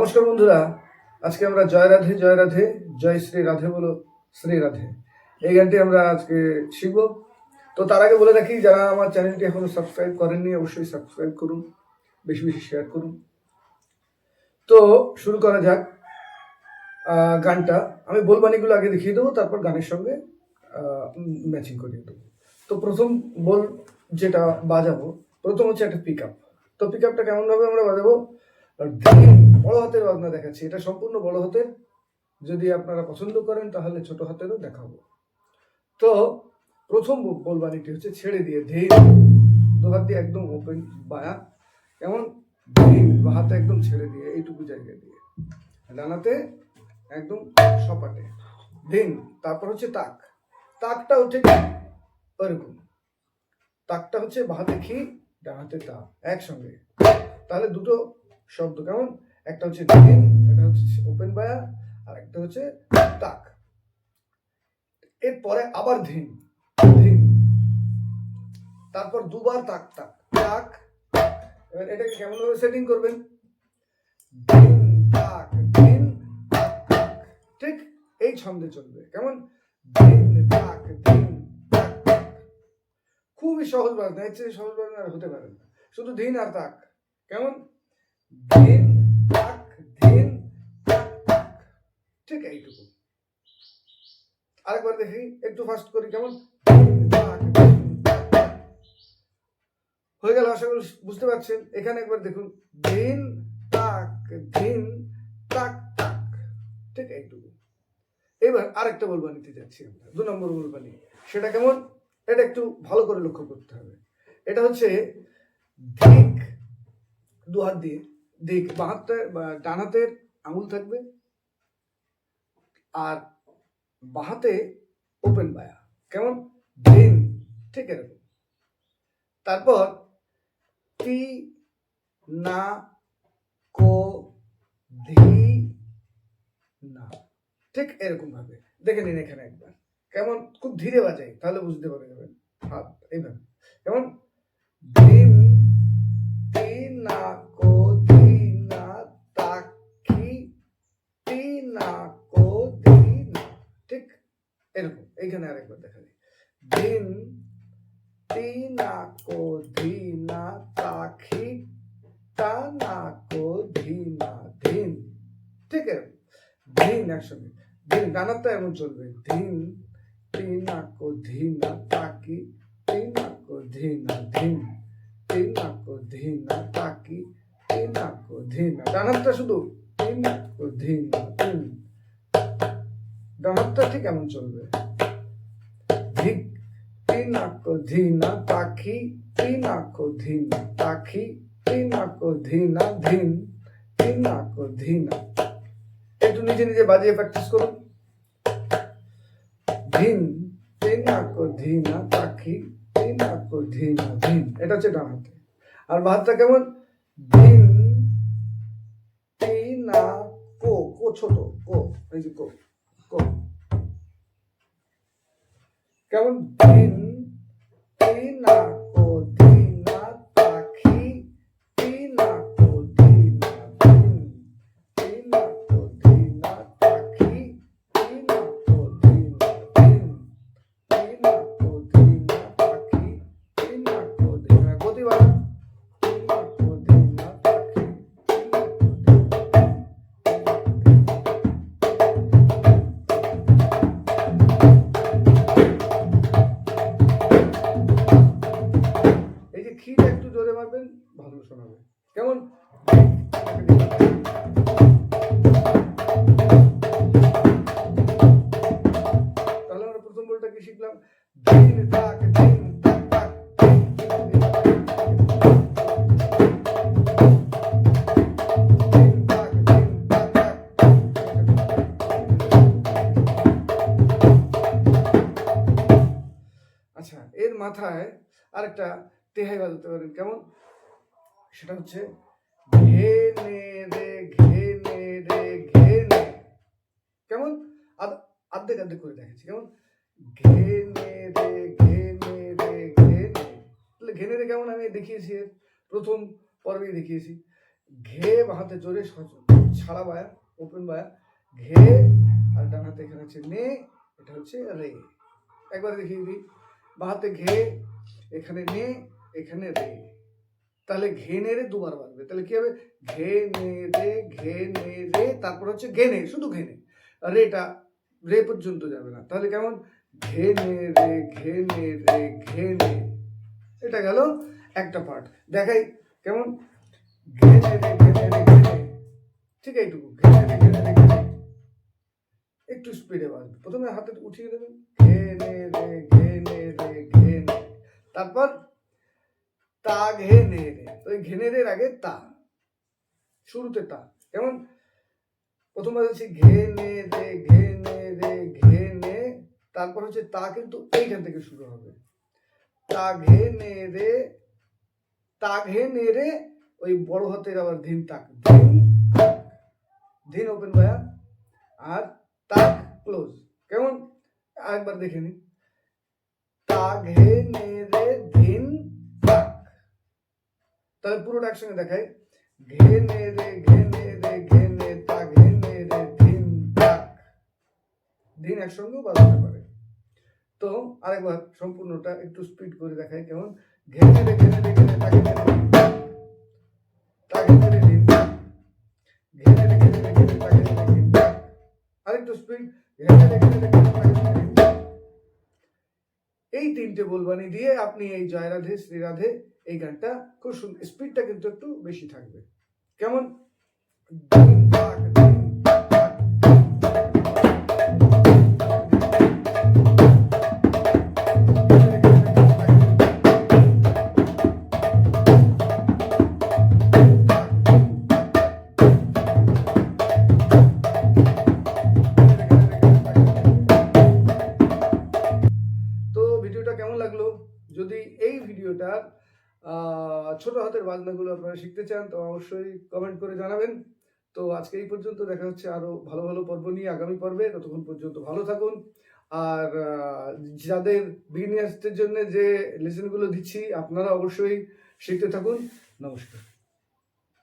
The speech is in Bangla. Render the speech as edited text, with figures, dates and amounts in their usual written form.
নমস্কার বন্ধুরা, আজকে আমরা জয় রাধে জয় রাধে জয় শ্রী রাধে বলো শ্রী রাধে এই গানটি আমরা আজকে শিখব। তো তার আগে বলে রাখি, যারা আমার চ্যানেলটি এখনো সাবস্ক্রাইব করেননি অবশ্যই সাবস্ক্রাইব করুন, বেশি বেশি শেয়ার করুন। তো শুরু করা যাক গানটা। আমি বলবানিগুলো আগে দেখিয়ে দেবো, তারপর গানের সঙ্গে ম্যাচিং করিয়ে দেবো। তো প্রথম বল যেটা বাজাবো, প্রথম হচ্ছে একটা পিক আপ। তো পিক আপটা কেমনভাবে আমরা বাজাবো, বড় হাতের বাজনা দেখাচ্ছি, এটা সম্পূর্ণ বড় হাতের। যদি আপনারা পছন্দ করেন তাহলে ছোট হাতেরও দেখাবো। তো প্রথম বলবানিটি হচ্ছে ছেড়ে দিয়ে ধীর, দু হাত দিয়ে একদম ওপেন বায়া, কেমন ধীর, বা হাতে একদম ছেড়ে দিয়ে এইটুকু জায়গায় দিয়ে, ডানাতে একদম সপাটে ধীর। তারপর হচ্ছে তাক, তাকটা হচ্ছে ওরকম, তাকটা হচ্ছে বাহাতে খি ডানাতে তা একসঙ্গে, তাহলে দুটো শব্দ কেমন, একটা হচ্ছে ধীর, একটা হচ্ছে ওপেন বায়া, আর একটা হচ্ছে তাক। এরপরে আবার ধীর ধীর, তারপর দুবার তাক তাক তাক। এবার এটাকে কেমন ভাবে সেটিং করবেন, ধীর তাক ধীর তাক তাক, ঠিক এই ছন্দে চলবে। কেমন ধীর তাক ধীর তাক তাক, খুবই সহজ বাজনা, এর চেয়ে সহজ বাজনা আর হতে পারে না। শুধু ধীর আর তাক, কেমন ধীর তাক ধীর তাক তাক, ঠিক এইটুকু। আরেকবার দেখি, একটু ফাস্ট করি, কেমন হয়ে গেল, আশা করি বুঝতে পারছেন। এখানে একবার দেখুন, ধিন তাক ধিন তাক তাক, ঠিক এইটুকু। এবার আরেকটা বলবা নিতে যাচ্ছি আমরা, 2 নম্বর বলবানি। সেটা কেমন, এটা একটু ভালো করে লক্ষ্য করতে হবে। এটা হচ্ছে দিক, দু হাত দিয়ে দিক, বাঁ হাতে বা ডান হাতের আঙুল থাকবে, আর বাহাতে ওপেন বায়া, কেমন ধীন, ঠিক এরকম। তারপর তি না কো ধি না, ঠিক এরকম ভাবে দেখে নিন। এখানে একবার কেমন খুব ধীরে বাজাই, তাহলে বুঝতে পারবেন। হাত এইভাবে, কেমন ধীন তি না কো ধি না তাকি তি না কো ধি না, ঠিক এরকম। এইখানে আরেকবার দেখা যায়, ধীন তি না কো ধি না তাখি তা না কো ধি না ধীন, ঠিক এরকম ধীন একসঙ্গে। ধীন ডানারটা এমন চলবে, ধীন তি না কো ধি না তাকি তি না কো ধি না ধীন, তি না কো ধি না তাকি তি না কো ধি না, ডানারটা শুধু তি না কো ধি না ধীন, ডানারটা ঠিক এমন চলবে, ধিক তি না কো ধি না তাকি তি না কো ধি না তাকি তি না কো ধি না ধীন, তি না কো ধি না। একটু নিজে নিজে বাজিয়ে প্র্যাকটিস করুন। ধীন তি না কো ধি না তাকি তি না কো ধি না ধীন, এটা হচ্ছে ডান হাতে। আর বাঁ হাতটা কেমন, ধীন তি না কো, কো ছোট, কো এই যে কো কো, কেমন ধীন তি না কো ধি না তাকি তি না কো ধি না ধীন, তি না কো ধি না তাকি তি না কো ধি না ধীন, তি না কো ধি না তাকি তি না কো ধি না, গতি বাড়ান, তি না কো ধি না তাকি তি না কো ধি না, এই যে খিটা একটু জোরে মারবেন, ভালো শোনাবে। কেমন তাহলে আমরা প্রথম বলটা কি শিখলাম, ধীন তাক ধীন তাক তাক, আচ্ছা এর মাথায় আরেকটা তেহাই বাজাতে পারেন, কেমন সেটা হচ্ছে ঘে নে রে ঘে নে রে ঘে নে, কেমন আর্ধেক আর্ধেক করে দেখাচ্ছি, কেমন ঘে নে রে ঘে নে রে ঘে নে, তাহলে ঘে নে রে কেমন আমি দেখিয়েছি, প্রথম পর্বেই দেখিয়েছি। ঘে বাহাতে জোরে ছাড়া বায়া, ওপেন বায়া, ঘে, আর ডান হাতে এখানে হচ্ছে নে, এটা হচ্ছে রে। একবার দেখিয়ে দিই, বাঁ হাতে ঘে, এখানে নে, এখানে রে। তাহলে ঘে নে রে দুবার বাজবে, তাহলে কি হবে? ঘে নে রে, ঘে নে রে, তারপর হচ্ছে ঘে নে, শুধু ঘে নে, রেটা রে পর্যন্ত যাবে না। তাহলে কেমন? ঘে নে রে, ঘে নে রে, ঘে নে। এটা গেল একটা পার্ট। দেখাই কেমন? ঘে নে রে, ঘে নে রে, ঘে নে। ঠিক এইটুকু, ঘে নে রে, ঘে নে রে, ঘে নে। একটু স্পিডে বাজবে। প্রথমে হাতে উঠিয়ে দেবেন, ঘে নে রে, ঘে নে রে, ঘে নে। তারপর তা ঘে নে রে, তো এই ঘে নে রের আগে তা, শুরুতে তা। কেমন? প্রথম বাজাচ্ছি ঘে নে রে, ঘে নে রে, ঘে নে, তারপর হচ্ছে তা কিন্তু এইখান থেকে শুরু হবে। তা ঘে নে রে, তা ঘে নে রে, ওই বড় হাতের আবার ধিন তাক, ধিন তাক, ধিন ওপেন ভায়া, আর তাক ক্লোজ। কেমন? আরেকবার দেখে নি, তা ঘে নে রে, ধিন তাক। তাহলে পুরোটা একসঙ্গে দেখাই, ঘে নে রে, ঘে নে রে, ঘে নে, তা ঘে নে রে, ধিন তাক। ধিন একসঙ্গেও বাজাতে পারে। তো আরেকবার সম্পূর্ণটা একটু স্পিড করে দেখাই, কেমন? ঘে নে রে, ঘে নে রে, ঘে নে, তা ঘে নে রে, তা ঘে নে রে, ধিন তাক, ঘে নে রে, ঘে নে রে, ঘে নে, তা ঘে নে রে, ধিন তাক। আরেকটু স্পিড, ঘে নে রে, ঘে নে রে, ঘে নে, তা ঘে নে রে, ধিন তাক। এই তিনটে বলবানি দিয়ে আপনি এই জয় রাধে শ্রী রাধে এই গানটা খুব সুন্দর, স্পিডটা কিন্তু একটু বেশি থাকবে। কেমন? ধিন তাক, ধিন তাক, তো ভিডিওটা কেমন লাগলো? যদি এই ভিডিওটার ছোট হাতের বাজনাগুলো আপনারা শিখতে চান তো অবশ্যই কমেন্ট করে জানাবেন। তো আজকে এই পর্যন্ত, দেখা হচ্ছে আরো ভালো ভালো পর্ব নিয়ে আগামী পর্বে। ততক্ষণ পর্যন্ত ভালো থাকুন। আর যাদের বিগিনার্সদের জন্য যে লেসনগুলো দিচ্ছি আপনারা অবশ্যই শিখতে থাকুন। নমস্কার।